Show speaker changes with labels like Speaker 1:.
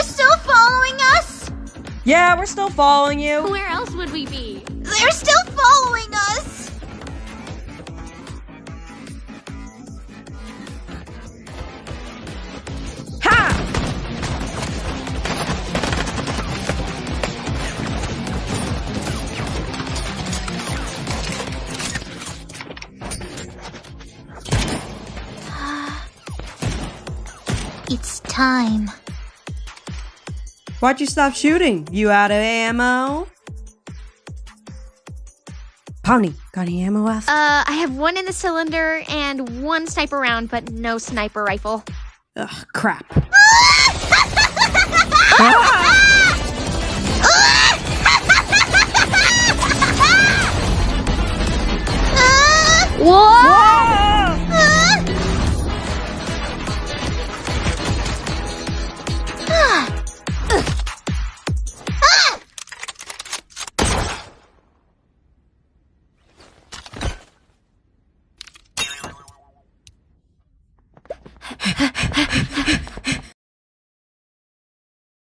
Speaker 1: you still following us?
Speaker 2: Yeah, we're still following you.
Speaker 3: Where else would we be?
Speaker 1: They're still following us!
Speaker 2: Ha!
Speaker 1: It's time.
Speaker 2: Why'd you stop shooting? You out of ammo? Pony, got any ammo left?
Speaker 3: I have one in the cylinder and one sniper round, but no sniper rifle.
Speaker 2: Ugh, crap.